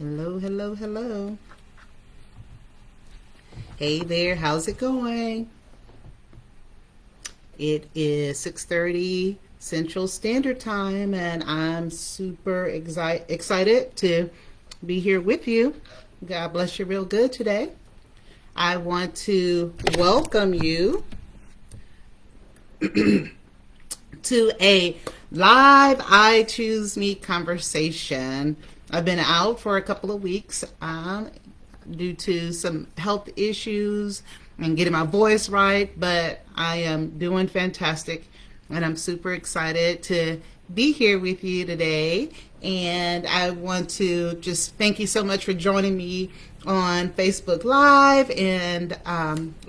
Hello, hello, hello. Hey there, how's it going? It is 6:30 Central Standard Time and I'm super excited to be here with you. God bless you real good today. I want to welcome you to a live I Choose Me conversation. I've been out for a couple of weeks due to some health issues and getting my voice right, but I am doing fantastic and I'm super excited to be here with you today. And I want to just thank you so much for joining me on Facebook Live and,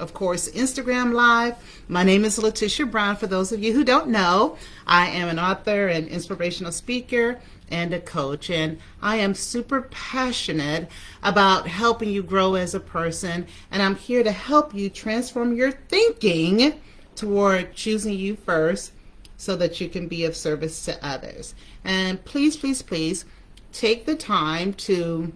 of course, Instagram Live. My name is Letitia Brown. For those of you who don't know, I am an author and inspirational speaker and a coach, and I am super passionate about helping you grow as a person, and I'm here to help you transform your thinking toward choosing you first so that you can be of service to others. And please, please, please take the time to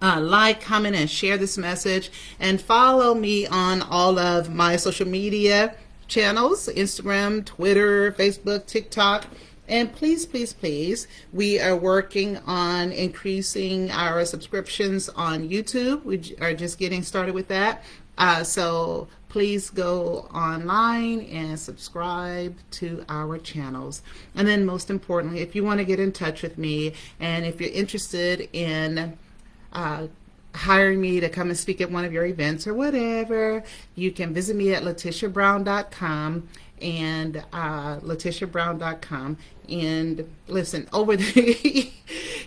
like, comment, and share this message, and follow me on all of my social media channels: Instagram, Twitter, Facebook, TikTok. And please, please, please, we are working on increasing our subscriptions on YouTube. We are just getting started with that. So please go online and subscribe to our channels. And then most importantly, if you want to get in touch with me and if you're interested in hiring me to come and speak at one of your events or whatever, you can visit me at letitiabrown.com and letitiabrown.com. And listen, over the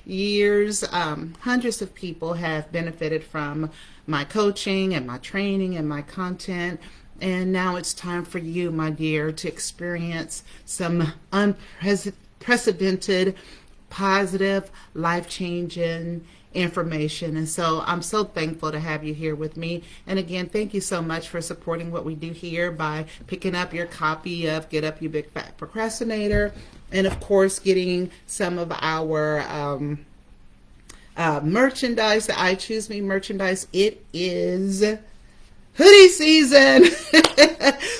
years, hundreds of people have benefited from my coaching and my training and my content. And now it's time for you, my dear, to experience some unprecedented, positive, life-changing information. And so I'm so thankful to have you here with me. And again, thank you so much for supporting what we do here by picking up your copy of Get Up You Big Fat Procrastinator, and of course getting some of our merchandise, the I Choose Me merchandise. It is hoodie season.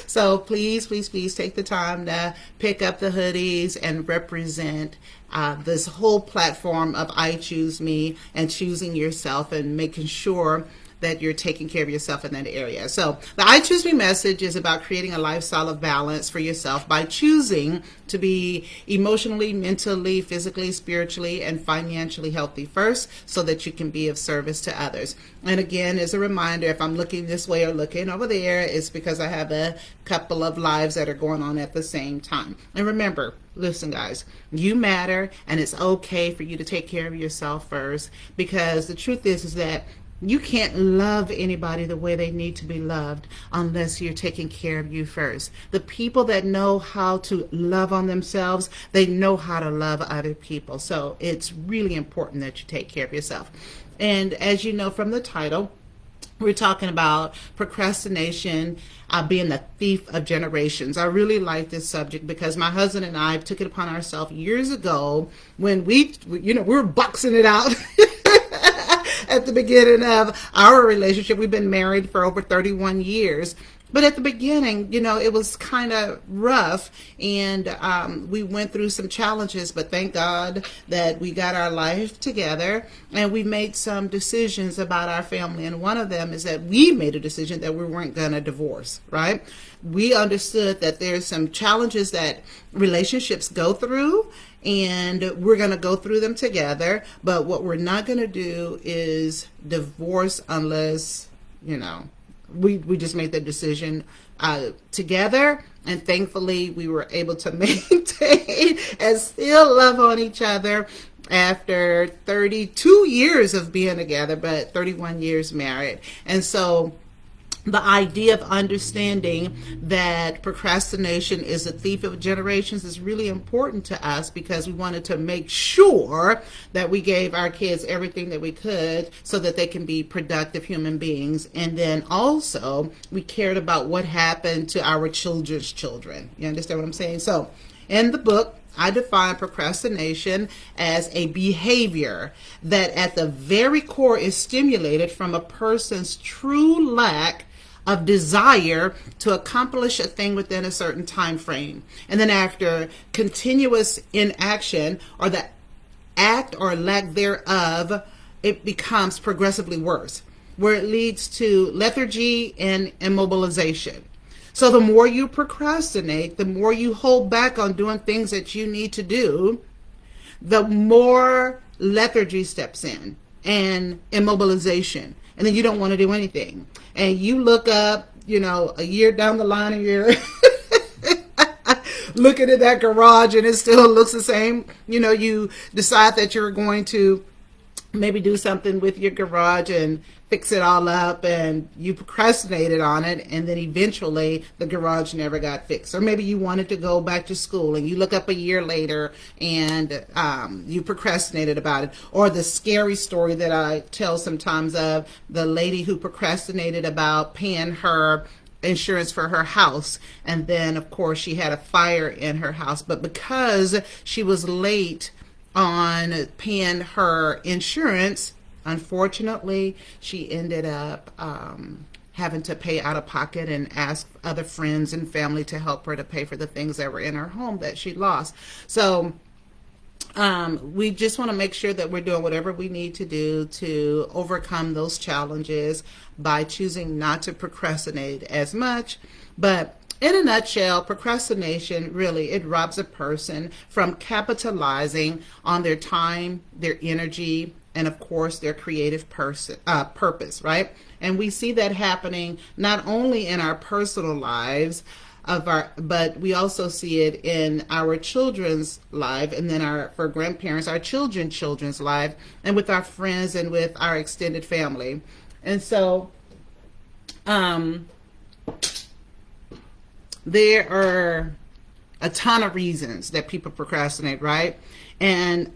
So please, please, please take the time to pick up the hoodies and represent this whole platform of I Choose Me and choosing yourself and making sure that you're taking care of yourself in that area. So the I Choose Me message is about creating a lifestyle of balance for yourself by choosing to be emotionally, mentally, physically, spiritually, and financially healthy first so that you can be of service to others. And again, as a reminder, if I'm looking this way or looking over there, it's because I have a couple of lives that are going on at the same time. And remember, listen guys, you matter, and it's okay for you to take care of yourself first, because the truth is that you can't love anybody the way they need to be loved unless you're taking care of you first. The people that know how to love on themselves, they know how to love other people. So it's really important that you take care of yourself. And as you know from the title, we're talking about procrastination being the thief of generations. I really like this subject because my husband and I took it upon ourselves years ago when we were boxing it out at the beginning of our relationship. We've been married for over 31 years. But at the beginning, it was kind of rough, and we went through some challenges, but thank God that we got our life together and we made some decisions about our family. And one of them is that we made a decision that we weren't going to divorce, right? We understood that there's some challenges that relationships go through, and we're going to go through them together. But what we're not going to do is divorce unless, we just made the decision together, and thankfully we were able to maintain and still love on each other after 32 years of being together, but 31 years married. And so the idea of understanding that procrastination is a thief of generations is really important to us, because we wanted to make sure that we gave our kids everything that we could so that they can be productive human beings. And then also we cared about what happened to our children's children. You understand what I'm saying? So in the book, I define procrastination as a behavior that at the very core is stimulated from a person's true lack of desire to accomplish a thing within a certain time frame. And then after continuous inaction or the act or lack thereof, it becomes progressively worse, where it leads to lethargy and immobilization. So the more you procrastinate, the more you hold back on doing things that you need to do, the more lethargy steps in and immobilization. And then you don't want to do anything. And you look up, a year down the line and you're looking at that garage and it still looks the same. You decide that you're going to maybe do something with your garage and fix it all up, and you procrastinated on it, and then eventually the garage never got fixed. Or maybe you wanted to go back to school and you look up a year later and you procrastinated about it. Or the scary story that I tell sometimes of the lady who procrastinated about paying her insurance for her house, and then of course she had a fire in her house, but because she was late on paying her insurance, unfortunately, she ended up having to pay out of pocket and ask other friends and family to help her to pay for the things that were in her home that she lost. So we just want to make sure that we're doing whatever we need to do to overcome those challenges by choosing not to procrastinate as much. But in a nutshell, procrastination really, it robs a person from capitalizing on their time, their energy, and of course their creative purpose, right? And we see that happening not only in our personal lives, but we also see it in our children's life, and then for grandparents, our children's life, and with our friends and with our extended family. And so there are a ton of reasons that people procrastinate, right? And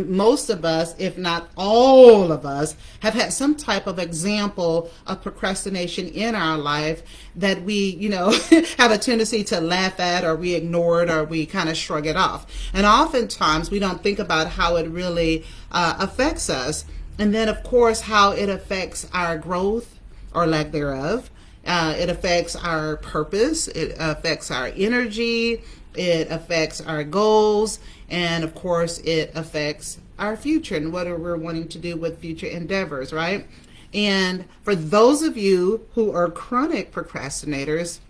most of us, if not all of us, have had some type of example of procrastination in our life that we, have a tendency to laugh at, or we ignore it, or we kind of shrug it off. And oftentimes we don't think about how it really affects us. And then, of course, how it affects our growth or lack thereof. It affects our purpose. It affects our energy. It affects our goals. And of course, it affects our future and what we're wanting to do with future endeavors, right? And for those of you who are chronic procrastinators,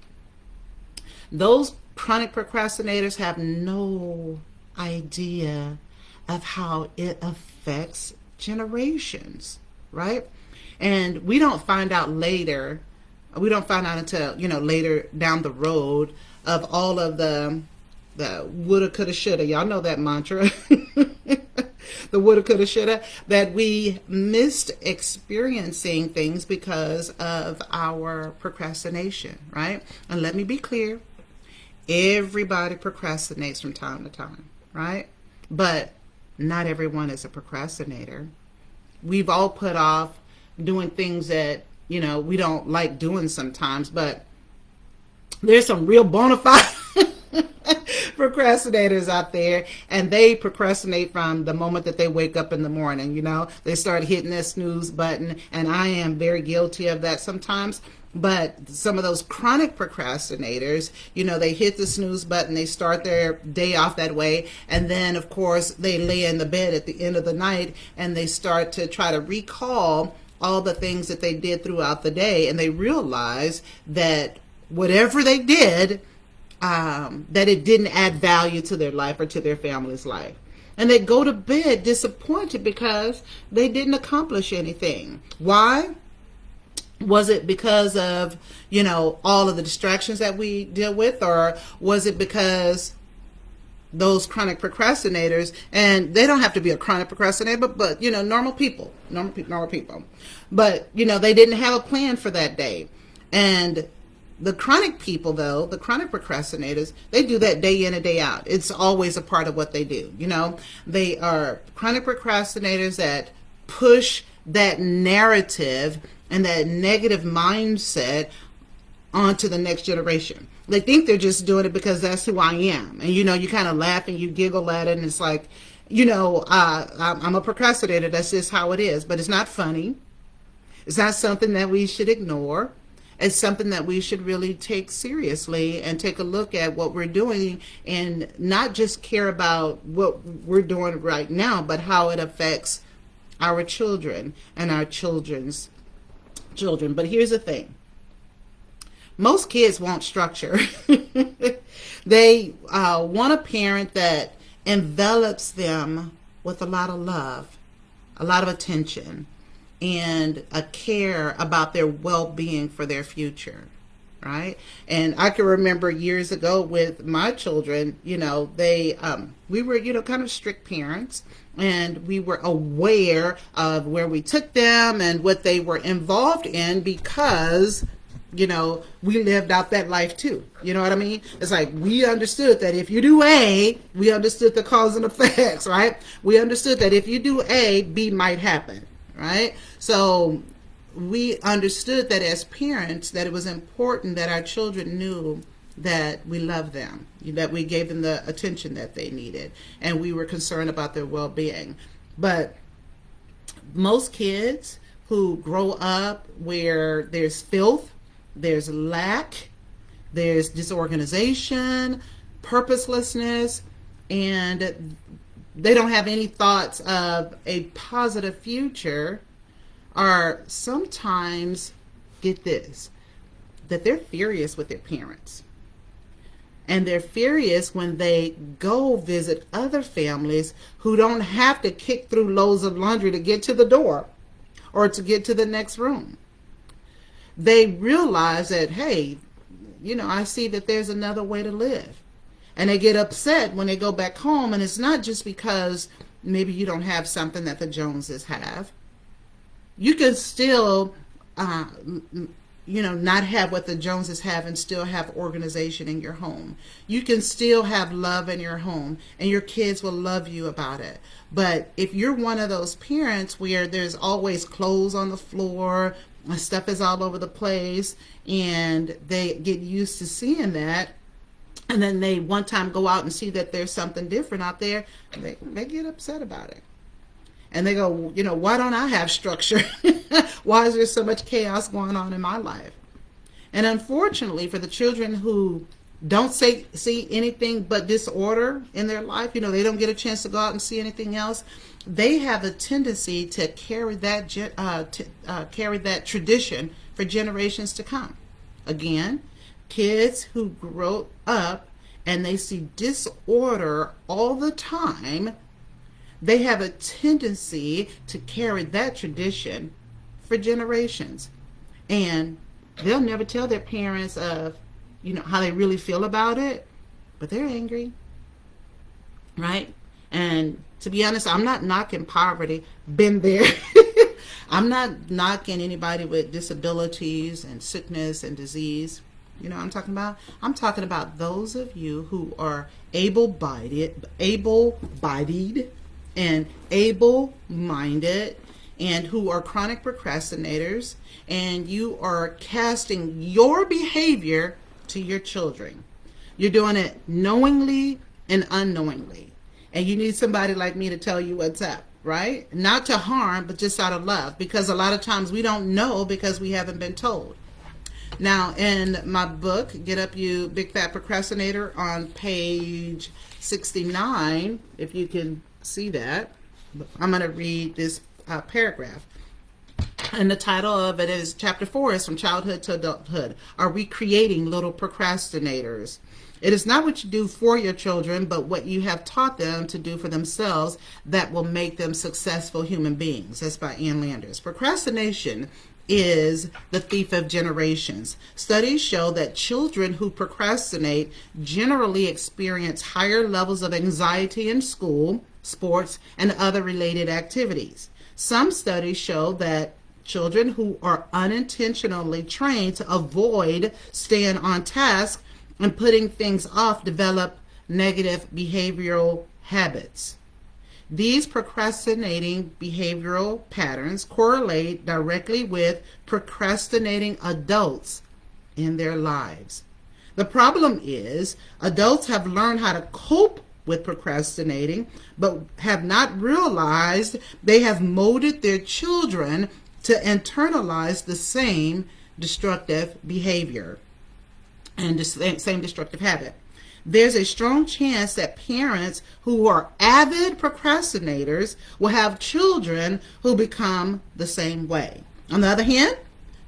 those chronic procrastinators have no idea of how it affects generations, right? And we don't find out later. We don't find out until, later down the road of all of the woulda, coulda, shoulda. Y'all know that mantra. The woulda, coulda, shoulda. That we missed experiencing things because of our procrastination, right? And let me be clear. Everybody procrastinates from time to time, right? But not everyone is a procrastinator. We've all put off doing things that we don't like doing sometimes, but there's some real bona fide procrastinators out there, and they procrastinate from the moment that they wake up in the morning. They start hitting that snooze button, and I am very guilty of that sometimes. But some of those chronic procrastinators, they hit the snooze button, they start their day off that way, and then of course they lay in the bed at the end of the night and they start to try to recall all the things that they did throughout the day, and they realize that whatever they did, that it didn't add value to their life or to their family's life. And they go to bed disappointed because they didn't accomplish anything. Why? Was it because of, all of the distractions that we deal with, or was it because those chronic procrastinators, and they don't have to be a chronic procrastinator, but normal people, but they didn't have a plan for that day. And the chronic people, though, the chronic procrastinators, they do that day in and day out. It's always a part of what they do. They are chronic procrastinators that push that narrative and that negative mindset onto the next generation. They think they're just doing it because that's who I am. And, you kind of laugh and you giggle at it. And it's like, I'm a procrastinator. That's just how it is. But it's not funny. It's not something that we should ignore. It's something that we should really take seriously and take a look at what we're doing and not just care about what we're doing right now, but how it affects our children and our children's children. But here's the thing. Most kids want structure. They want a parent that envelops them with a lot of love, a lot of attention, and a care about their well-being for their future, right? And I can remember years ago with my children, we were, kind of strict parents, and we were aware of where we took them and what they were involved in because we lived out that life too. You know what I mean? It's like we understood that if you do A, we understood the cause and effects, right? We understood that if you do A, B might happen, right? So we understood that as parents, that it was important that our children knew that we loved them, that we gave them the attention that they needed, and we were concerned about their well-being. But most kids who grow up where there's filth, there's lack, there's disorganization, purposelessness, and they don't have any thoughts of a positive future, are sometimes, get this, that they're furious with their parents. And they're furious when they go visit other families who don't have to kick through loads of laundry to get to the door or to get to the next room. They realize that, hey, I see that there's another way to live. And they get upset when they go back home. And it's not just because maybe you don't have something that the Joneses have. You can still, not have what the Joneses have and still have organization in your home. You can still have love in your home, and your kids will love you about it. But if you're one of those parents where there's always clothes on the floor, stuff is all over the place, and they get used to seeing that, and then they one time go out and see that there's something different out there, they get upset about it. And they go, why don't I have structure? Why is there so much chaos going on in my life? And unfortunately, for the children who don't see anything but disorder in their life, they don't get a chance to go out and see anything else, they have a tendency to carry that tradition for generations to come. Again, kids who grow up and they see disorder all the time, they have a tendency to carry that tradition for generations. And they'll never tell their parents of, how they really feel about it, but they're angry, right? And to be honest, I'm not knocking poverty. Been there. I'm not knocking anybody with disabilities and sickness and disease. You know what I'm talking about? I'm talking about those of you who are able-bodied and able-minded, and who are chronic procrastinators, and you are casting your behavior to your children. You're doing it knowingly and unknowingly. And you need somebody like me to tell you what's up, right? Not to harm, but just out of love, because a lot of times we don't know because we haven't been told. Now, in my book, Get Up You Big Fat Procrastinator, on page 69, if you can see that, I'm going to read this paragraph. And the title of it is, Chapter 4 is From Childhood to Adulthood. Are we creating little procrastinators? It is not what you do for your children, but what you have taught them to do for themselves that will make them successful human beings. That's by Ann Landers. Procrastination is the thief of generations. Studies show that children who procrastinate generally experience higher levels of anxiety in school, sports, and other related activities. Some studies show that children who are unintentionally trained to avoid staying on task and putting things off develop negative behavioral habits. These procrastinating behavioral patterns correlate directly with procrastinating adults in their lives. The problem is adults have learned how to cope with procrastinating, but have not realized they have molded their children to internalize the same destructive behavior and the same destructive habit. There's a strong chance that parents who are avid procrastinators will have children who become the same way. On the other hand,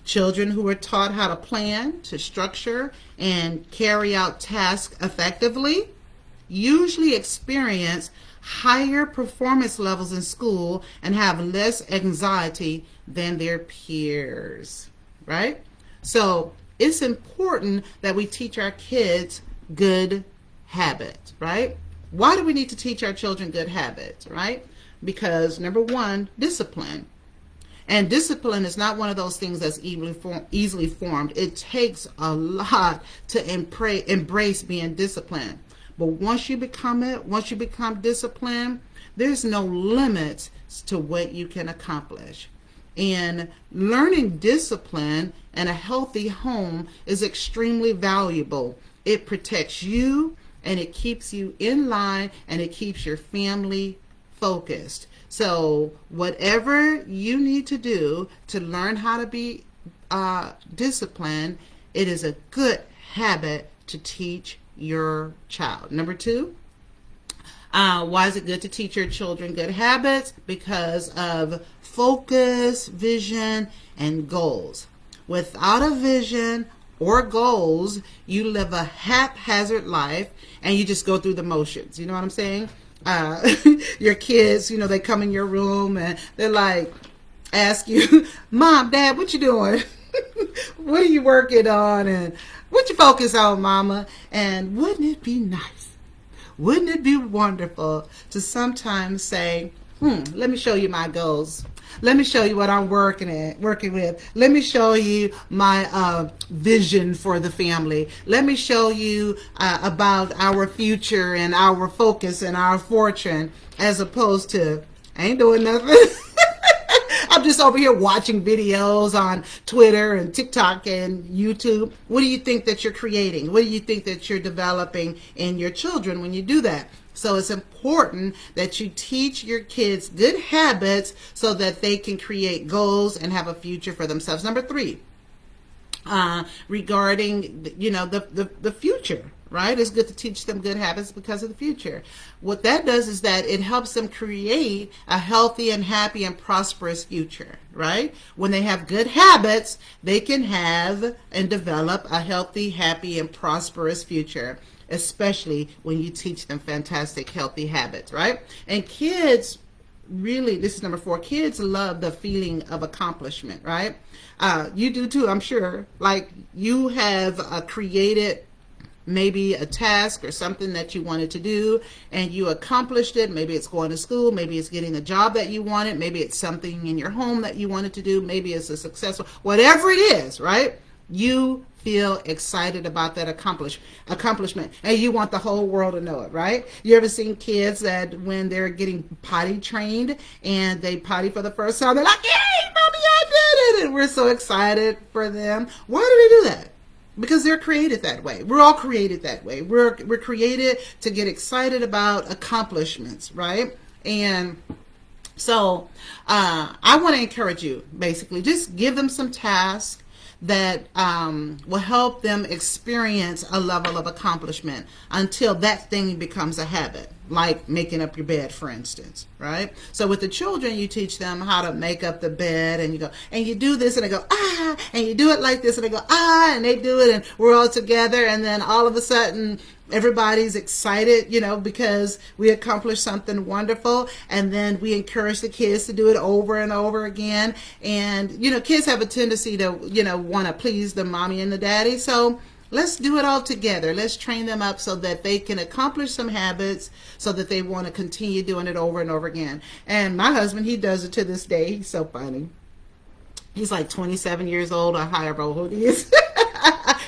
children who are taught how to plan, to structure, and carry out tasks effectively usually experience higher performance levels in school and have less anxiety than their peers, right? So it's important that we teach our kids good habits, right? Why do we need to teach our children good habits, right? Because number one, discipline. And discipline is not one of those things that's easily formed. It takes a lot to embrace being disciplined. But once you become disciplined, there's no limits to what you can accomplish. And learning discipline and a healthy home is extremely valuable. It protects you and it keeps you in line and it keeps your family focused. So whatever you need to do to learn how to be disciplined, it is a good habit to teach your child. Number two, why is it good to teach your children good habits? Because of focus, vision, and goals. Without a vision or goals, you live a haphazard life and you just go through the motions. You know what I'm saying? Your kids, they come in your room and they're like, ask you, Mom, Dad, what you doing? What are you working on? And what you focus on, Mama? And wouldn't it be nice? Wouldn't it be wonderful to sometimes say, let me show you my goals. Let me show you what I'm working with. Let me show you my vision for the family. Let me show you about our future and our focus and our fortune, as opposed to, I ain't doing nothing. I'm just over here watching videos on Twitter and TikTok and YouTube. What do you think that you're creating? What do you think that you're developing in your children when you do that? So it's important that you teach your kids good habits so that they can create goals and have a future for themselves. Number three, regarding the future, right? It's good to teach them good habits because of the future. What that does is that it helps them create a healthy and happy and prosperous future, right? When they have good habits, they can have and develop a healthy, happy, and prosperous future, especially when you teach them fantastic, healthy habits, right? And kids really, this is number four, kids love the feeling of accomplishment, right? You do too, I'm sure. Like you have created maybe a task or something that you wanted to do and you accomplished it. Maybe it's going to school, maybe it's getting a job that you wanted, maybe it's something in your home that you wanted to do, maybe it's a successful, whatever it is, right? You feel excited about that accomplishment and you want the whole world to know it, right? You ever seen kids that when they're getting potty trained and they potty for the first time, they're like, yay, mommy, I did it, and we're so excited for them. Why do they do that? Because they're created that way. We're all created that way. We're created to get excited about accomplishments, right? And so I want to encourage you, basically, just give them some tasks that will help them experience a level of accomplishment until that thing becomes a habit, like making up your bed, for instance, right? So with the children, you teach them how to make up the bed, and you go, and you do this, and they go, ah, and you do it like this, and they go, ah, and they do it, and we're all together, and then all of a sudden, everybody's excited, because we accomplished something wonderful, and then we encourage the kids to do it over and over again. And, kids have a tendency to, want to please the mommy and the daddy. So let's do it all together. Let's train them up so that they can accomplish some habits so that they want to continue doing it over and over again. And my husband, he does it to this day. He's so funny. He's like 27 years old or however old he is.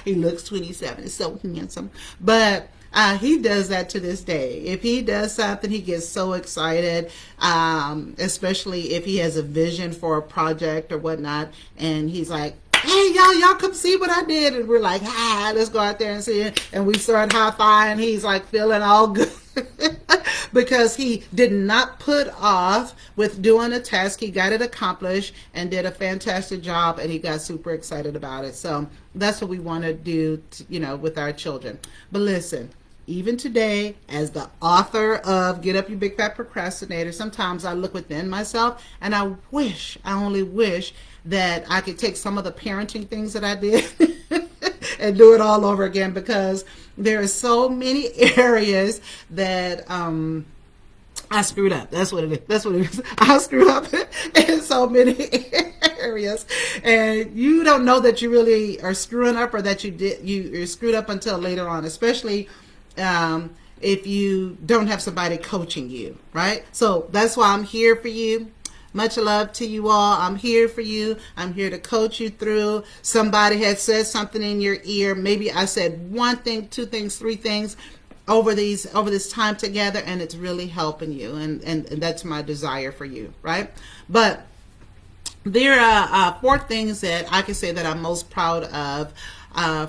He looks 27. He's so handsome. But he does that to this day. If he does something, he gets so excited, especially if he has a vision for a project or whatnot. And he's like, hey, y'all come see what I did. And we're like, let's go out there and see it. And we start high-fiving. He's like feeling all good. Because he did not put off with doing a task. He got it accomplished and did a fantastic job, and he got super excited about it. So that's what we want to do, with our children. But listen, even today, as the author of Get Up You Big Fat Procrastinator, sometimes I look within myself and I only wish that I could take some of the parenting things that I did and do it all over again, because there are so many areas that I screwed up. That's what it is. I screwed up in so many areas, and you don't know that you really are screwing up, or that you're screwed up until later on, especially if you don't have somebody coaching you, right? So that's why I'm here for you. Much love to you all. I'm here for you. I'm here to coach you through. Somebody had said something in your ear. Maybe I said one thing, two things, three things over this time together, and it's really helping you. And that's my desire for you, right? But there are 4 things that I can say that I'm most proud of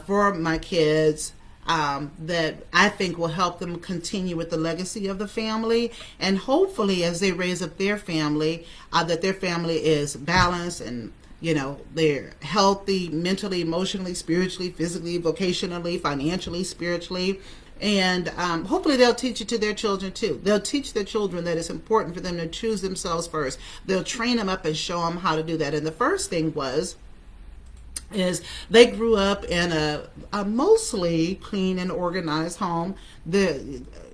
for my kids, that I think will help them continue with the legacy of the family, and hopefully as they raise up their family, that their family is balanced, and they're healthy mentally, emotionally, spiritually, physically, vocationally, financially, spiritually. And hopefully they'll teach it to their children too. They'll teach their children that it's important for them to choose themselves first. They'll train them up and show them how to do that. And the first thing is they grew up in a mostly clean and organized home.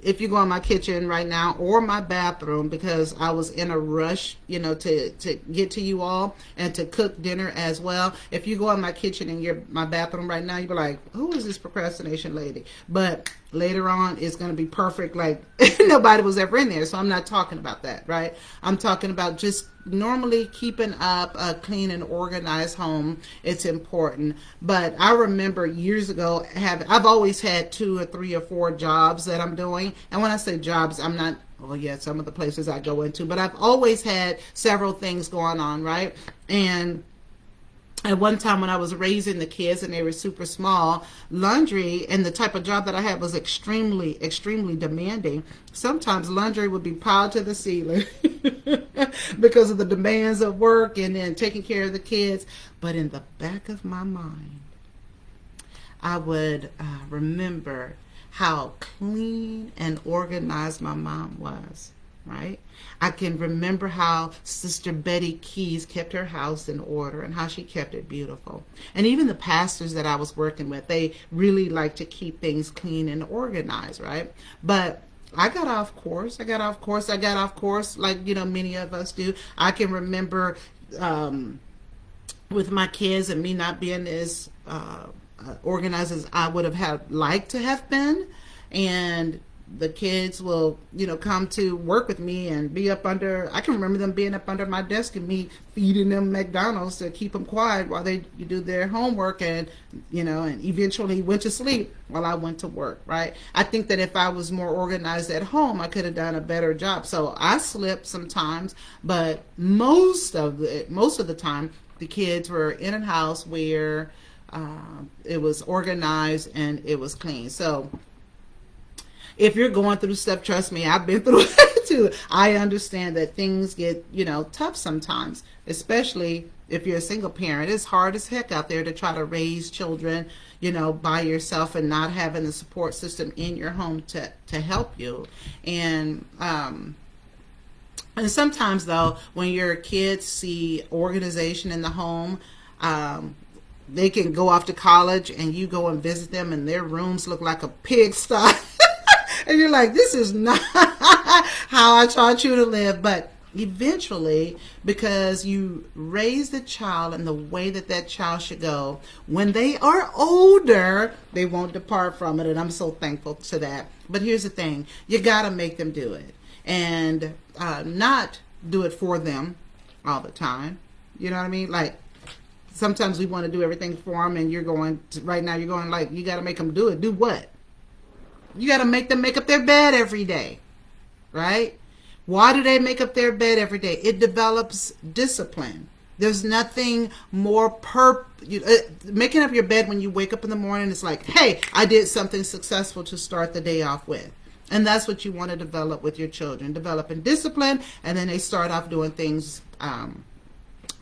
If you go in my kitchen right now, or my bathroom, because I was in a rush, to get to you all and to cook dinner as well. If you go in my kitchen and my bathroom right now, you'll be like, who is this procrastination lady? But later on, it's going to be perfect, like nobody was ever in there. So I'm not talking about that, right? I'm talking about just normally keeping up a clean and organized home. It's important. But I remember years ago, I've always had 2 or 3 or 4 jobs that I'm doing. And when I say jobs, I'm not, some of the places I go into, but I've always had several things going on, right? And at one time when I was raising the kids and they were super small, laundry and the type of job that I had was extremely, extremely demanding. Sometimes laundry would be piled to the ceiling because of the demands of work and then taking care of the kids. But in the back of my mind, I would remember how clean and organized my mom was, right? I can remember how Sister Betty Keys kept her house in order and how she kept it beautiful. And even the pastors that I was working with, they really like to keep things clean and organized, right? But I got off course like, many of us do. I can remember with my kids and me not being as organized as I would have liked to have been. And the kids will, come to work with me and be up under, I can remember them being up under my desk and me feeding them McDonald's to keep them quiet while they do their homework, and, and eventually went to sleep while I went to work, right? I think that if I was more organized at home, I could have done a better job. So I slipped sometimes, but most of the time, the kids were in a house where it was organized and it was clean. So if you're going through stuff, trust me, I've been through it too. I understand that things get, tough sometimes, especially if you're a single parent. It's hard as heck out there to try to raise children, by yourself and not having the support system in your home to help you. And sometimes though, when your kids see organization in the home, they can go off to college and you go and visit them and their rooms look like a pigsty. And you're like, this is not how I taught you to live. But eventually, because you raise the child in the way that child should go, when they are older, they won't depart from it. And I'm so thankful to that. But here's the thing. You got to make them do it. And not do it for them all the time. You know what I mean? Like, sometimes we want to do everything for them. And right now you're going like, you got to make them do it. Do what? You got to make them make up their bed every day, right? Why do they make up their bed every day? It develops discipline. There's nothing more making up your bed when you wake up in the morning. It's like, hey, I did something successful to start the day off with. And that's what you want to develop with your children, developing discipline, and then they start off doing things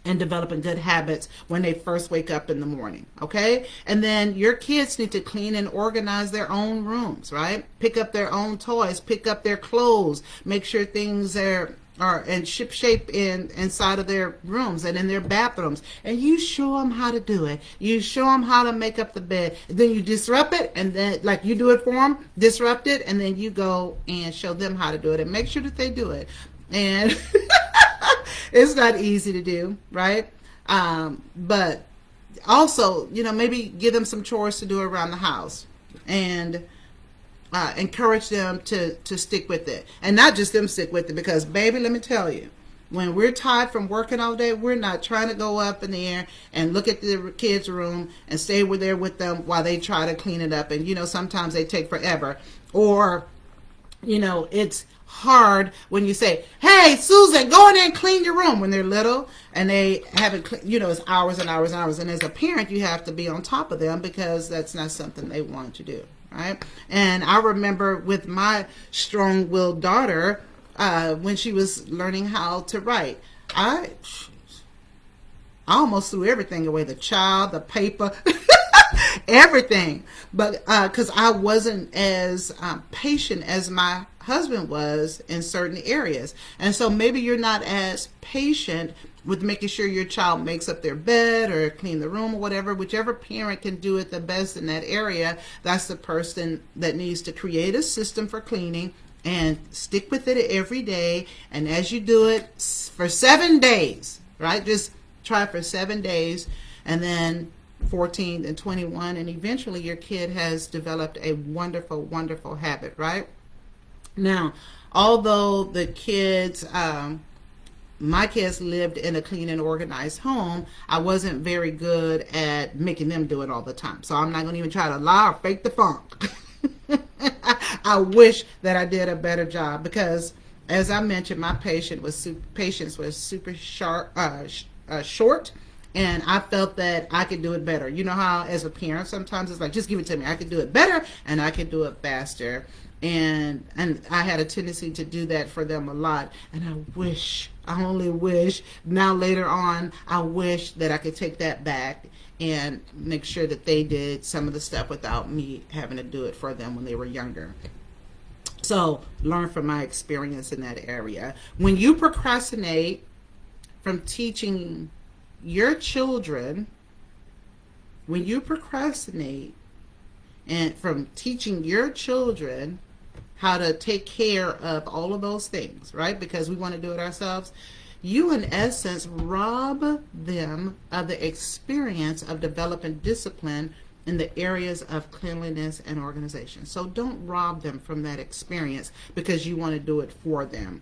and developing good habits when they first wake up in the morning, okay? And then your kids need to clean and organize their own rooms, right? Pick up their own toys, pick up their clothes, make sure things are in ship shape inside of their rooms and in their bathrooms. And you show them how to do it. You show them how to make up the bed. Then you disrupt it, and then like you do it for them, disrupt it, and then you go and show them how to do it and make sure that they do it. And it's not easy to do, right? But also, maybe give them some chores to do around the house, and encourage them to stick with it. And not just them stick with it, because baby, let me tell you, when we're tired from working all day, we're not trying to go up in the air and look at the kids' room and stay there with them while they try to clean it up. And sometimes they take forever. Or it's hard when you say, hey, Susan, go in there and clean your room, when they're little and they haven't it's hours and hours and hours. And as a parent, you have to be on top of them, because that's not something they want to do, right? And I remember with my strong-willed daughter, when she was learning how to write, I almost threw everything away, the child, the paper, everything. But because I wasn't as patient as my husband was in certain areas. And so maybe you're not as patient with making sure your child makes up their bed or clean the room or whatever. Whichever parent can do it the best in that area, that's the person that needs to create a system for cleaning and stick with it every day. And as you do it for 7 days, right? Just try for 7 days, and then 14 and 21, and eventually your kid has developed a wonderful, wonderful habit, right? Now, although the kids, my kids lived in a clean and organized home, I wasn't very good at making them do it all the time. So I'm not going to even try to lie or fake the funk. I wish that I did a better job, because, as I mentioned, my patience was super short. And I felt that I could do it better. You know how as a parent sometimes it's like, just give it to me. I could do it better and I could do it faster. And I had a tendency to do that for them a lot. And I only wish, now later on, I wish that I could take that back and make sure that they did some of the stuff without me having to do it for them when they were younger. So learn from my experience in that area. When you procrastinate from teaching your children, when you procrastinate and from teaching your children how to take care of all of those things, right? Because we want to do it ourselves. You, in essence, rob them of the experience of developing discipline in the areas of cleanliness and organization. So don't rob them from that experience because you want to do it for them.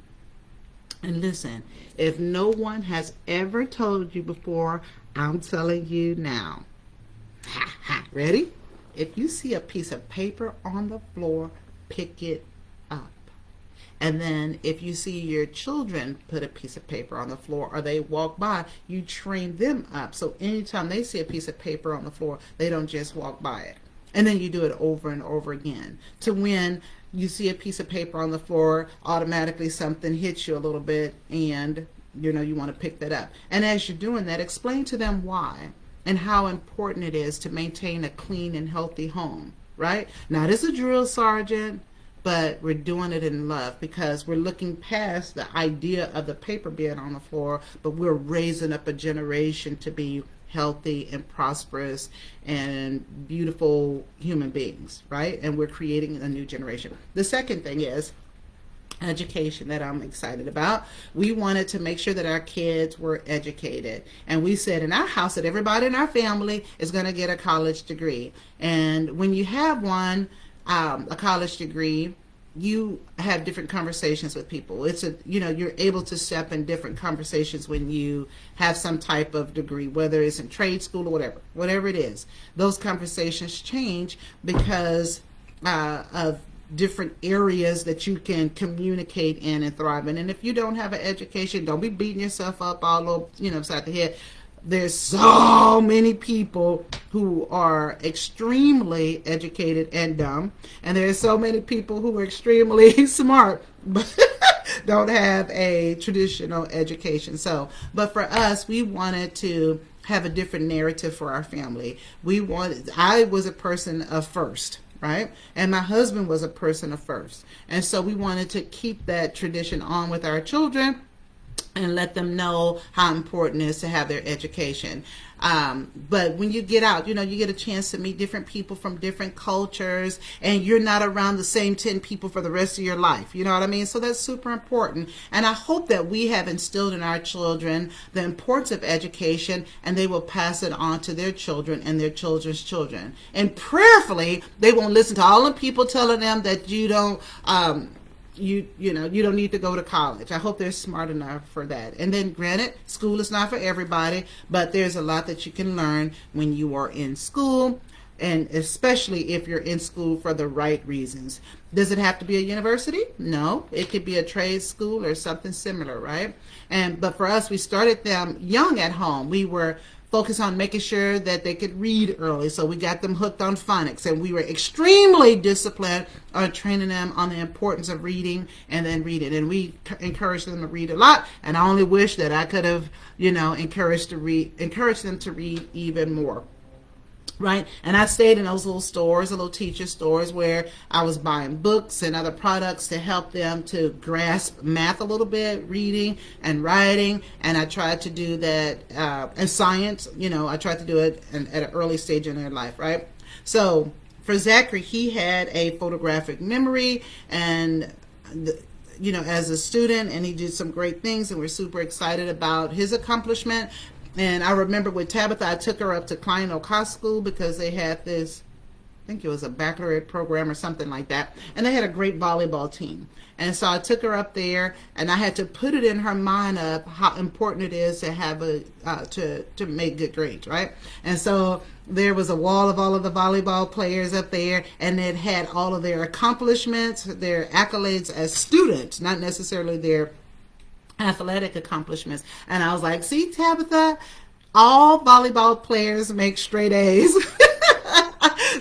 And listen, if no one has ever told you before, I'm telling you now. Ready? If you see a piece of paper on the floor, pick it up. And then if you see your children put a piece of paper on the floor or they walk by, you train them up. So anytime they see a piece of paper on the floor, they don't just walk by it. And then you do it over and over again, to when you see a piece of paper on the floor, automatically something hits you a little bit and you want to pick that up. And as you're doing that, explain to them why and how important it is to maintain a clean and healthy home, right? Not as a drill sergeant, but we're doing it in love, because we're looking past the idea of the paper being on the floor, but we're raising up a generation to be healthy and prosperous and beautiful human beings, right? And we're creating a new generation. The second thing is education that I'm excited about. We wanted to make sure that our kids were educated. And we said in our house that everybody in our family is going to get a college degree. And when you have one, a college degree, you have different conversations with people. You're able to step in different conversations when you have some type of degree, whether it's in trade school or whatever it is. Those conversations change because of different areas that you can communicate in and thrive in. And if you don't have an education, don't be beating yourself up all over, upside the head. There's so many people who are extremely educated and dumb, and there's so many people who are extremely smart but don't have a traditional education. But for us, we wanted to have a different narrative for our family. I was a person of first, right? And my husband was a person of first. And so we wanted to keep that tradition on with our children and let them know how important it is to have their education. But when you get out, you get a chance to meet different people from different cultures, and you're not around the same 10 people for the rest of your life. You know what I mean? So that's super important. And I hope that we have instilled in our children the importance of education, and they will pass it on to their children and their children's children. And prayerfully, they won't listen to all the people telling them that you don't, you don't need to go to college. I hope they're smart enough for that. And then granted, school is not for everybody, but there's a lot that you can learn when you are in school, and especially if you're in school for the right reasons. Does it have to be a university? No, it could be a trade school or something similar, right? But for us, we started them young at home. We were focus on making sure that they could read early. So we got them hooked on phonics, and we were extremely disciplined on training them on the importance of reading and then reading. And we encouraged them to read a lot. And I only wish that I could have, encouraged them to read even more. Right? And I stayed in those little stores, little teacher stores, where I was buying books and other products to help them to grasp math a little bit, reading and writing. And I tried to do that, and science, I tried to do it at an early stage in their life, right? So for Zachary, he had a photographic memory, and as a student, and he did some great things, and we're super excited about his accomplishment. And I remember with Tabitha, I took her up to Klein Oak School because they had this, I think it was a baccalaureate program or something like that. And they had a great volleyball team. And so I took her up there, and I had to put it in her mind of how important it is to have to make good grades, right? And so there was a wall of all of the volleyball players up there, and it had all of their accomplishments, their accolades as students, not necessarily their athletic accomplishments. And I was like, see, Tabitha, all volleyball players make straight A's.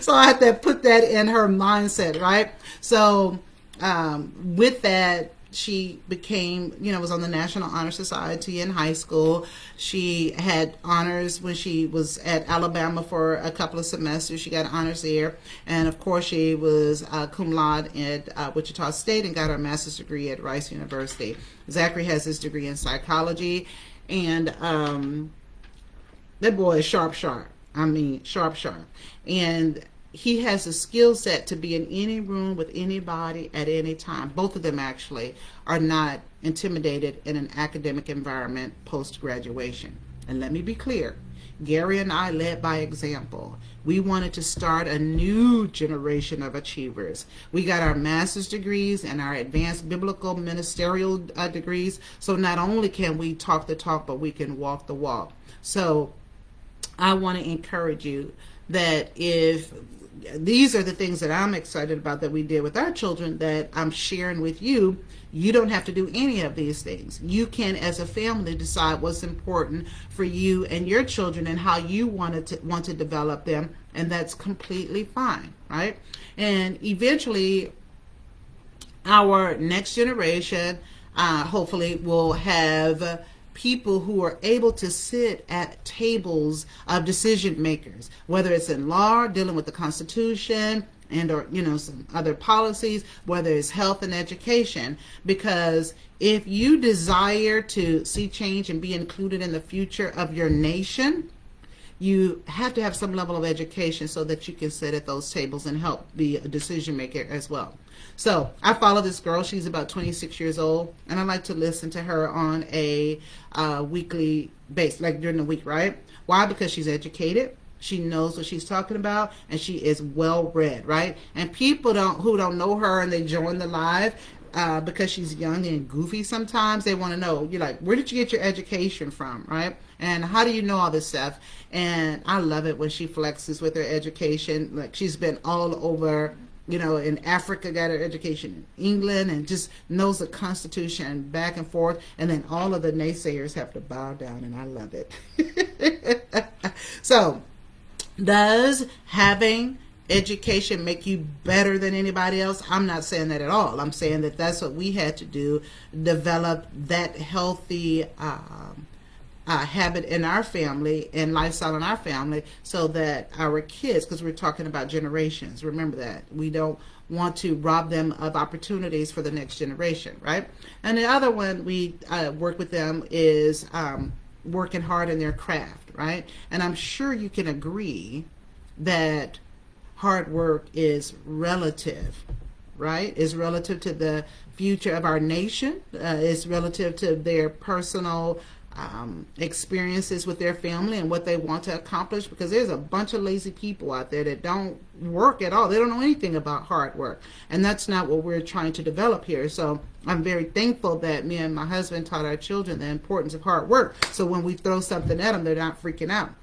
So I had to put that in her mindset, right? So with that, she became, was on the National Honor Society in high school. She had honors when she was at Alabama for a couple of semesters. She got honors there. And of course, she was cum laude at Wichita State and got her master's degree at Rice University. Zachary has his degree in psychology. And that boy is sharp. I mean, sharp. And he has a skill set to be in any room with anybody at any time. Both of them actually are not intimidated in an academic environment post-graduation. And let me be clear, Gary and I led by example. We wanted to start a new generation of achievers. We got our master's degrees and our advanced biblical ministerial degrees. So not only can we talk the talk, but we can walk the walk. So I want to encourage you that if these are the things that I'm excited about that we did with our children that I'm sharing with you, you don't have to do any of these things. You can, as a family, decide what's important for you and your children and how you want to develop them, and that's completely fine, right? And eventually, our next generation hopefully will have people who are able to sit at tables of decision makers, whether it's in law, dealing with the Constitution, and or some other policies, whether it's health and education. Because if you desire to see change and be included in the future of your nation, you have to have some level of education so that you can sit at those tables and help be a decision maker as well. So I follow this girl. She's about 26 years old, and I like to listen to her on a weekly basis, like during the week, right? Why? Because she's educated. She knows what she's talking about, and she is well read, right? And people who don't know her and they join the live because she's young and goofy sometimes, they want to know, you're like, where did you get your education from, right? And how do you know all this stuff? And I love it when she flexes with her education. Like, she's been all over in Africa, got her education in England, and just knows the Constitution back and forth. And then all of the naysayers have to bow down, and I love it. So, does having education make you better than anybody else? I'm not saying that at all. I'm saying that that's what we had to do, develop that healthy habit in our family and lifestyle in our family, so that our kids, because we're talking about generations, remember that we don't want to rob them of opportunities for the next generation, right? And the other one we work with them is working hard in their craft, right? And I'm sure you can agree that hard work is relative, right? Is relative to the future of our nation. It's relative to their personal experiences with their family and what they want to accomplish, because there's a bunch of lazy people out there that don't work at all. They don't know anything about hard work, and that's not what we're trying to develop here. So I'm very thankful that me and my husband taught our children the importance of hard work, so when we throw something at them, they're not freaking out.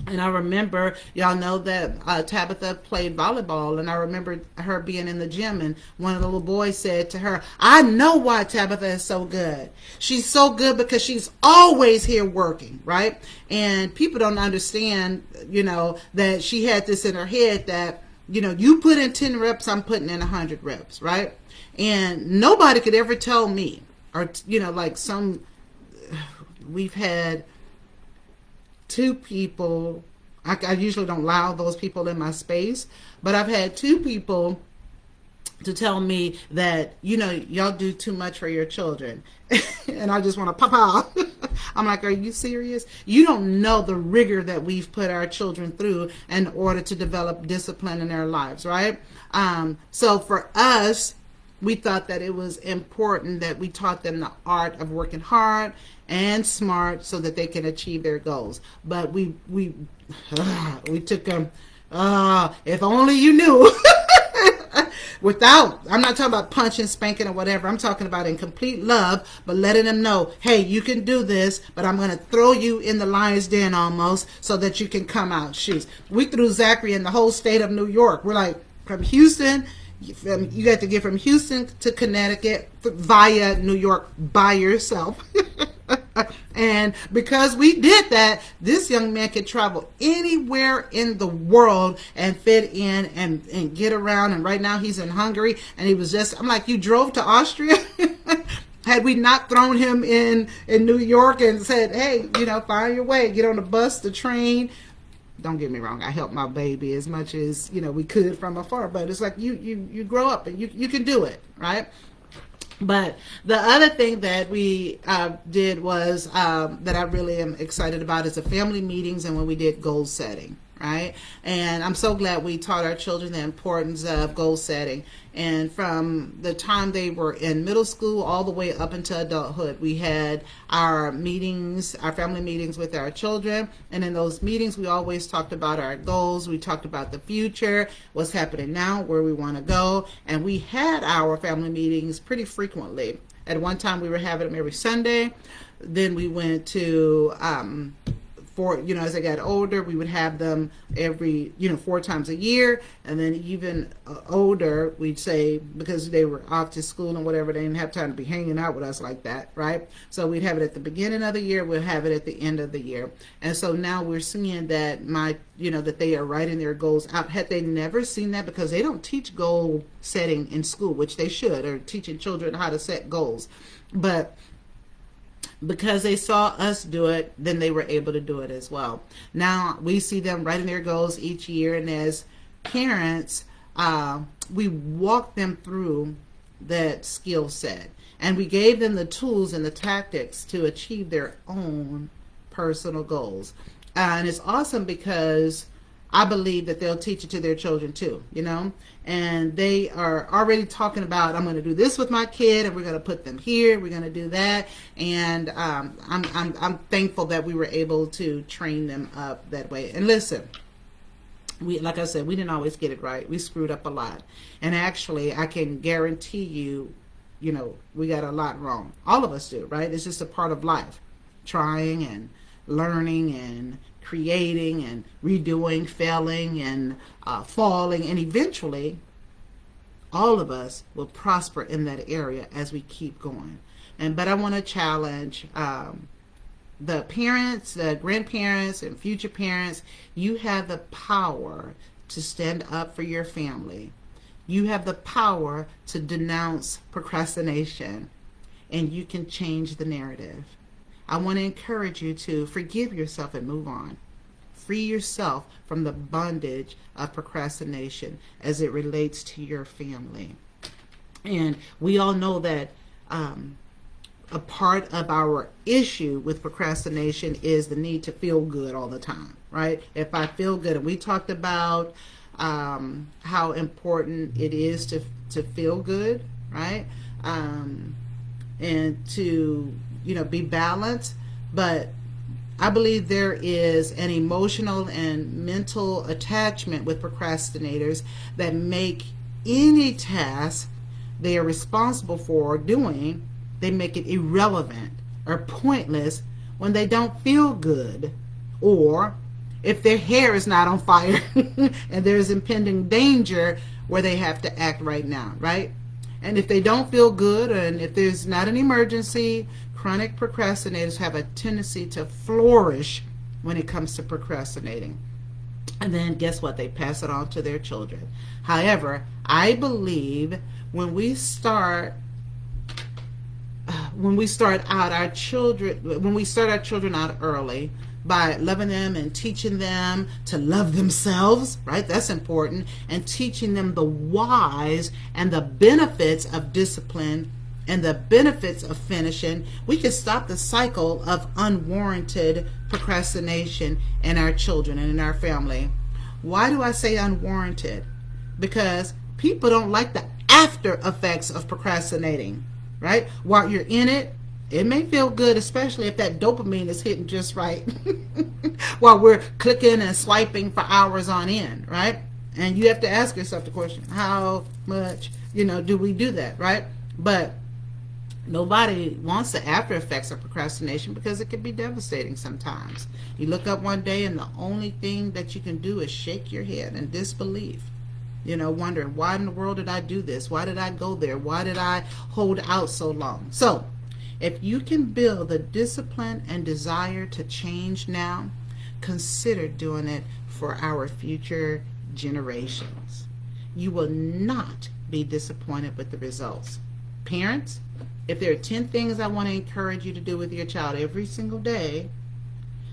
And I remember, y'all know that Tabitha played volleyball, and I remember her being in the gym, and one of the little boys said to her, I know why Tabitha is so good. She's so good because she's always here working, right? And people don't understand, that she had this in her head that, you put in 10 reps, I'm putting in 100 reps, right? And nobody could ever tell me, or, we've had two people, I usually don't allow those people in my space, but I've had two people to tell me that, y'all do too much for your children. And I just want to pop out. I'm like, are you serious? You don't know the rigor that we've put our children through in order to develop discipline in their lives, right? So for us, we thought that it was important that we taught them the art of working hard and smart so that they can achieve their goals. But we took them, if only you knew. I'm not talking about punching, spanking, or whatever. I'm talking about in complete love, but letting them know, hey, you can do this, but I'm going to throw you in the lion's den almost so that you can come out. Shoes. We threw Zachary in the whole state of New York. We're like, from Houston, you got to get from Houston to Connecticut via New York by yourself. And because we did that, this young man could travel anywhere in the world and fit in and get around. And right now he's in Hungary, and I'm like, you drove to Austria? Had we not thrown him in New York and said, hey, find your way, get on the bus, the train. Don't get me wrong, I helped my baby as much as, we could from afar. But it's like you grow up and you can do it, right? But the other thing that we did was that I really am excited about is the family meetings and when we did goal setting, right? And I'm so glad we taught our children the importance of goal setting. And from the time they were in middle school all the way up into adulthood, we had our meetings, our family meetings with our children. And in those meetings, we always talked about our goals. We talked about the future, what's happening now, where we want to go. And we had our family meetings pretty frequently. At one time, we were having them every Sunday. Then we went to as I got older, we would have them every 4 times a year. And then even older, we'd say, because they were off to school and whatever, they didn't have time to be hanging out with us like that, right? So we'd have it at the beginning of the year, we'll have it at the end of the year. And so now we're seeing that that they are writing their goals out. Had they never seen that, because they don't teach goal setting in school, which they should, or teaching children how to set goals. But because they saw us do it, then they were able to do it as well. Now we see them writing their goals each year, and as parents, we walk them through that skill set, and we gave them the tools and the tactics to achieve their own personal goals. And it's awesome because I believe that they'll teach it to their children too, and they are already talking about, I'm going to do this with my kid, and we're going to put them here, we're going to do that. And I'm thankful that we were able to train them up that way. And listen, like I said, we didn't always get it right. We screwed up a lot. And actually, I can guarantee you, we got a lot wrong. All of us do, right? It's just a part of life. Trying and learning and creating and redoing, failing and falling, and eventually all of us will prosper in that area as we keep going. But I want to challenge the parents, the grandparents, and future parents. You have the power to stand up for your family. You have the power to denounce procrastination, and you can change the narrative. I want to encourage you to forgive yourself and move on. Free yourself from the bondage of procrastination as it relates to your family. And we all know that a part of our issue with procrastination is the need to feel good all the time, right? If I feel good, and we talked about how important it is to feel good, right? And to, be balanced. But I believe there is an emotional and mental attachment with procrastinators that make any task they are responsible for doing, they make it irrelevant or pointless when they don't feel good, or if their hair is not on fire and there's impending danger where they have to act right now, right? And if they don't feel good, and if there's not an emergency, chronic procrastinators have a tendency to flourish when it comes to procrastinating. And then guess what? They pass it on to their children. However, I believe when we start our children out early by loving them and teaching them to love themselves, right? That's important. And teaching them the whys and the benefits of discipline and the benefits of finishing, we can stop the cycle of unwarranted procrastination in our children and in our family. Why do I say unwarranted? Because people don't like the after effects of procrastinating, right? While you're in it, it may feel good, especially if that dopamine is hitting just right while we're clicking and swiping for hours on end, right? And you have to ask yourself the question, how much, do we do that, right? But nobody wants the after effects of procrastination because it can be devastating sometimes. You look up one day and the only thing that you can do is shake your head in disbelief. Wondering, why in the world did I do this? Why did I go there? Why did I hold out so long? So, if you can build the discipline and desire to change now, consider doing it for our future generations. You will not be disappointed with the results. Parents, if there are 10 things I want to encourage you to do with your child every single day,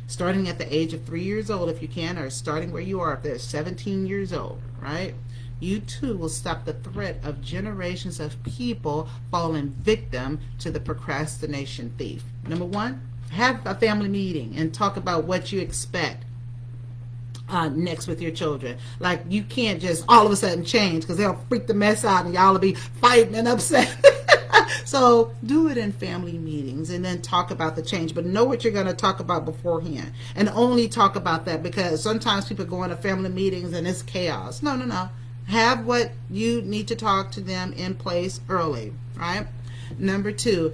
starting at the age of 3 years old if you can, or starting where you are if they're 17 years old, right? You too will stop the threat of generations of people falling victim to the procrastination thief. Number one, have a family meeting and talk about what you expect next with your children. Like, you can't just all of a sudden change, because they'll freak the mess out and y'all will be fighting and upset. So do it in family meetings and then talk about the change, but know what you're going to talk about beforehand, and only talk about that, because sometimes people go into family meetings and it's chaos. No. Have what you need to talk to them in place early, right? Number two,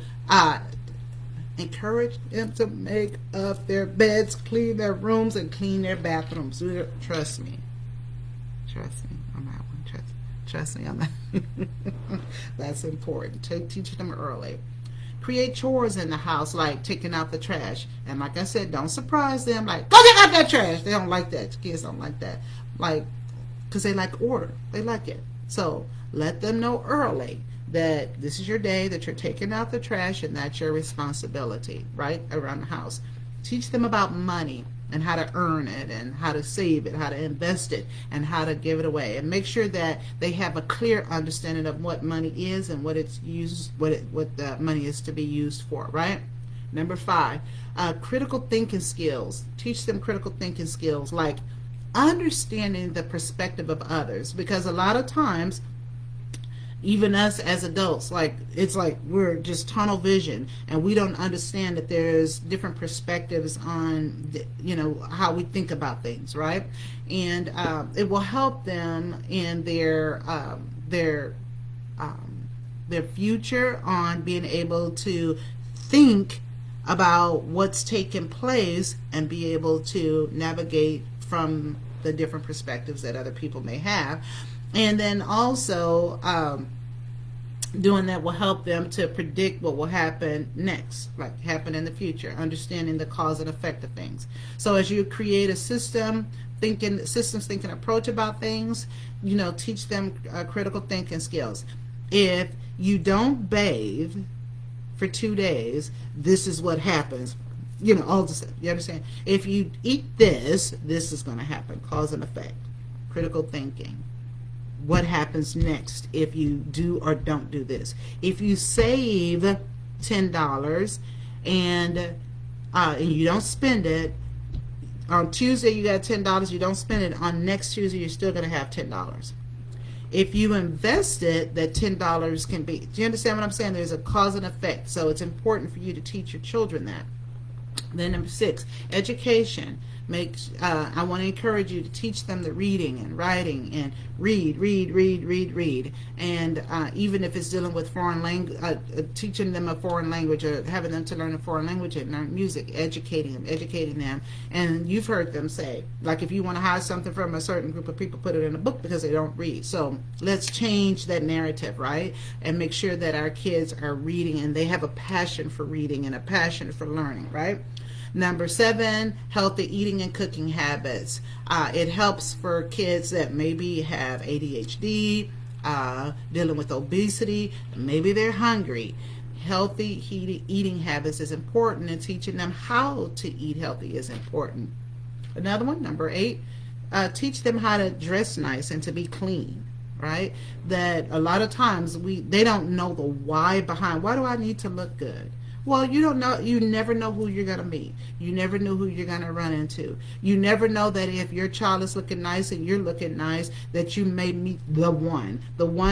encourage them to make up their beds, clean their rooms, and clean their bathrooms. Trust me on that one. Trust me on that. That's important. Teach them early. Create chores in the house, like taking out the trash. And like I said, don't surprise them. Like, go take out that trash. They don't like that. Kids don't like that. Because they like order. They like it. So let them know early that this is your day, that you're taking out the trash, and that's your responsibility, right, around the house. Teach them about money and how to earn it and how to save it, how to invest it, and how to give it away. And make sure that they have a clear understanding of what money is and what it's used, what the money is to be used for, right? Number 5, critical thinking skills. Teach them critical thinking skills, like understanding the perspective of others, because a lot of times, even us as adults, it's like we're just tunnel vision, and we don't understand that there's different perspectives on how we think about things, right? And it will help them in their future on being able to think about what's taking place and be able to navigate from the different perspectives that other people may have. And then also, doing that will help them to predict what will happen next, like happen in the future, understanding the cause and effect of things. So as you create a systems thinking approach about things, teach them critical thinking skills. If you don't bathe for 2 days, this is what happens. All the stuff. You understand? If you eat this is going to happen. Cause and effect. Critical thinking. What happens next if you do or don't do this? If you save $10 and you don't spend it, on Tuesday you got $10, you don't spend it, on next Tuesday you're still going to have $10. If you invest it, that $10 can be, do you understand what I'm saying? There's a cause and effect. So it's important for you to teach your children that. Then number 6, education. I want to encourage you to teach them the reading and writing and read. And even if it's dealing with foreign language, teaching them a foreign language or having them to learn a foreign language and learn music, educating them. And you've heard them say, like, if you want to hide something from a certain group of people, put it in a book because they don't read. So let's change that narrative, right? And make sure that our kids are reading and they have a passion for reading and a passion for learning, right? Number 7, healthy eating and cooking habits. It helps for kids that maybe have ADHD, dealing with obesity, maybe they're hungry. Healthy eating habits is important, and teaching them how to eat healthy is important. Another one, number 8, teach them how to dress nice and to be clean. Right? That a lot of times they don't know the why behind, why do I need to look good? Well, you don't know. You never know who you're going to meet. You never know who you're going to run into. You never know that if your child is looking nice and you're looking nice, that you may meet the one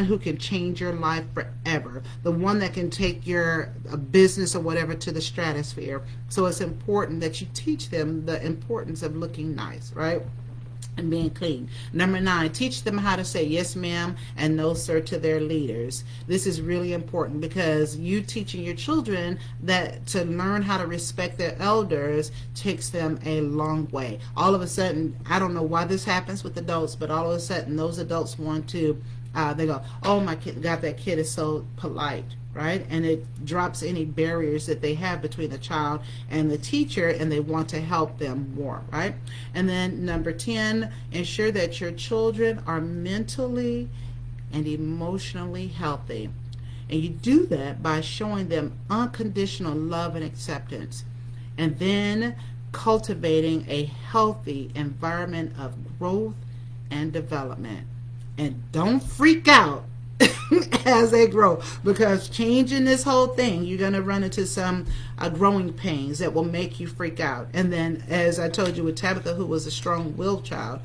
who can change your life forever, the one that can take your business or whatever to the stratosphere. So it's important that you teach them the importance of looking nice, right? And being clean. Number 9, teach them how to say yes ma'am and no sir to their leaders. This is really important because you teaching your children that to learn how to respect their elders takes them a long way. All of a sudden, I don't know why this happens with adults, but all of a sudden those adults want to, they go, oh my God, that kid is so polite. Right? And it drops any barriers that they have between the child and the teacher, and they want to help them more, right? And then number 10, ensure that your children are mentally and emotionally healthy. And you do that by showing them unconditional love and acceptance, and then cultivating a healthy environment of growth and development. And don't freak out as they grow, because changing this whole thing, you're going to run into some growing pains that will make you freak out. And then, as I told you with Tabitha, who was a strong-willed child,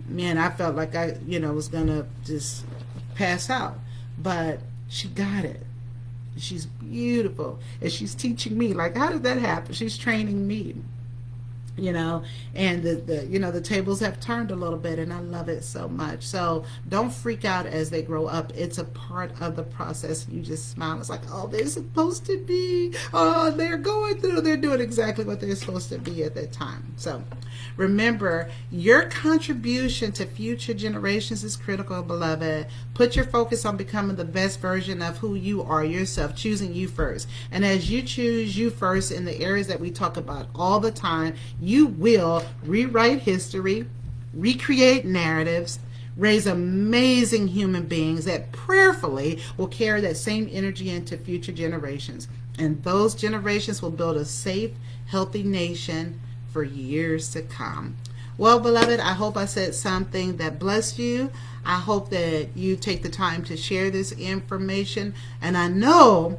man, I felt like I was going to just pass out, but she got it. She's beautiful, and she's teaching me, like, how did that happen? She's training me, and the tables have turned a little bit, and I love it so much. So don't freak out as they grow up. It's a part of the process. You just smile. It's like, oh, they're supposed to be, oh, they're doing exactly what they're supposed to be at that time. So remember, your contribution to future generations is critical, beloved. Put your focus on becoming the best version of who you are yourself, choosing you first. And as you choose you first in the areas that we talk about all the time, you will rewrite history, recreate narratives, raise amazing human beings that prayerfully will carry that same energy into future generations. And those generations will build a safe, healthy nation for years to come. Well, beloved, I hope I said something that blessed you. I hope that you take the time to share this information. And I know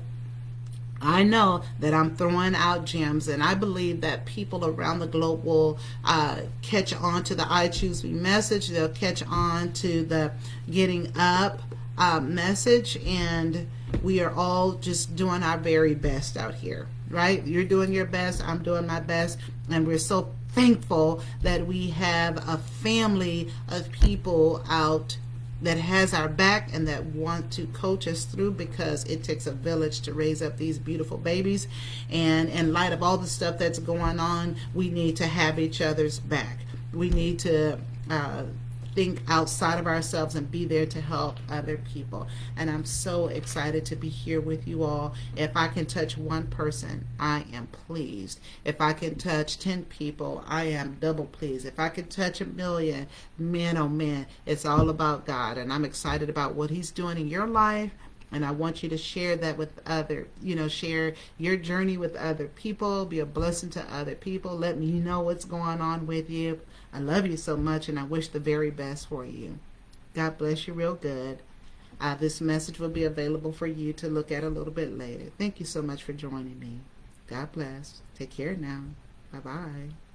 that I'm throwing out gems, and I believe that people around the globe will catch on to the I Choose Me message. They'll catch on to the Getting Up message, and we are all just doing our very best out here, right? You're doing your best, I'm doing my best, and we're so thankful that we have a family of people out that has our back and that want to coach us through, because it takes a village to raise up these beautiful babies. And in light of all the stuff that's going on, we need to have each other's back. We need to think outside of ourselves and be there to help other people. And I'm so excited to be here with you all. If I can touch one person, I am pleased. If I can touch 10 people, I am double pleased. If I can touch 1,000,000, man, oh man, it's all about God. And I'm excited about what He's doing in your life. And I want you to share that with other, share your journey with other people, be a blessing to other people. Let me know what's going on with you. I love you so much, and I wish the very best for you. God bless you real good. This message will be available for you to look at a little bit later. Thank you so much for joining me. God bless. Take care now. Bye-bye.